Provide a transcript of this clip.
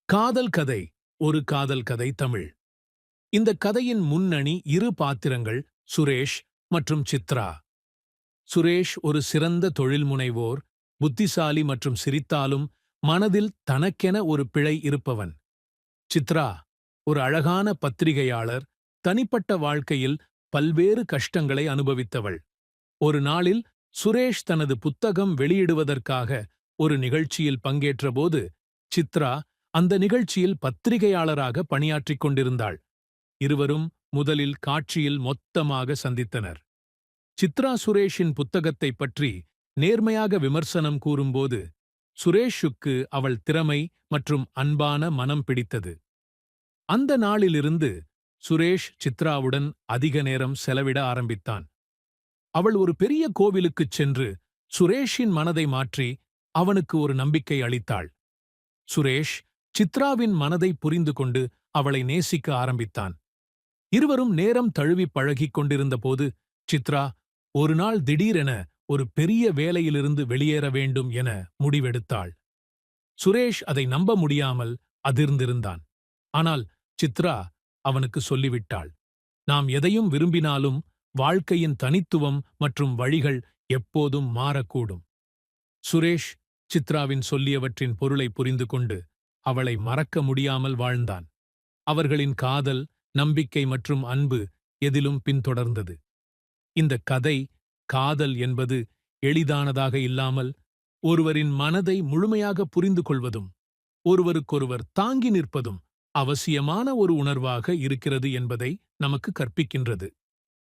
காதல் கதை. ஒரு காதல் கதை தமிழ். இந்த கதையின் முன்னணி இரு பாத்திரங்கள் சுரேஷ் மற்றும் சித்ரா. சுரேஷ் ஒரு சிறந்த தொழில் முனைவோர், புத்திசாலி மற்றும் சிரித்தாலும் மனதில் தனக்கென ஒரு பிழை இருப்பவன். சித்ரா ஒரு அழகான பத்திரிகையாளர், தனிப்பட்ட வாழ்க்கையில் பல்வேறு கஷ்டங்களை அனுபவித்தவள். ஒரு நாளில் சுரேஷ் தனது புத்தகம் வெளியிடுவதற்காக ஒரு நிகழ்ச்சியில் பங்கேற்றபோது சித்ரா அந்த நிகழ்ச்சியில் பத்திரிகையாளராக பணியாற்றிக் கொண்டிருந்தாள். இருவரும் முதலில் காட்சியில் மொத்தமாக சந்தித்தனர். சித்ரா சுரேஷின் புத்தகத்தைப் பற்றி நேர்மையாக விமர்சனம் கூறும்போது சுரேஷுக்கு அவள் திறமை மற்றும் அன்பான மனம் பிடித்தது. அந்த நாளிலிருந்து சுரேஷ் சித்ராவுடன் அதிக நேரம் செலவிட ஆரம்பித்தான். அவள் ஒரு பெரிய கோவிலுக்குச் சென்று சுரேஷின் மனதை மாற்றி அவனுக்கு ஒரு நம்பிக்கை அளித்தாள். சுரேஷ் சித்ராவின் மனதை புரிந்து கொண்டு அவளை நேசிக்க ஆரம்பித்தான். இருவரும் நேரம் தழுவி பழகிக் கொண்டிருந்தபோது சித்ரா ஒரு நாள் திடீரென ஒரு பெரிய வேலையிலிருந்து வெளியேற வேண்டும் என முடிவெடுத்தாள். சுரேஷ் அதை நம்ப முடியாமல் அதிர்ந்திருந்தான். ஆனால் சித்ரா அவனுக்கு சொல்லிவிட்டாள், நாம் எதையும் விரும்பினாலும் வாழ்க்கையின் தனித்துவம் மற்றும் வழிகள் எப்போதும் மாறக்கூடும். சுரேஷ் சித்ராவின் சொல்லியவற்றின் பொருளை புரிந்து கொண்டு அவளை மறக்க முடியாமல் வாழ்ந்தான். அவர்களின் காதல், நம்பிக்கை மற்றும் அன்பு எதிலும் பின்தொடர்ந்தது. இந்த கதை காதல் என்பது எளிதானதாக இல்லாமல் ஒருவரின் மனதை முழுமையாக புரிந்து கொள்வதும் ஒருவருக்கொருவர் தாங்கி நிற்பதும் அவசியமான ஒரு உணர்வாக இருக்கிறது என்பதை நமக்கு கற்பிக்கின்றது.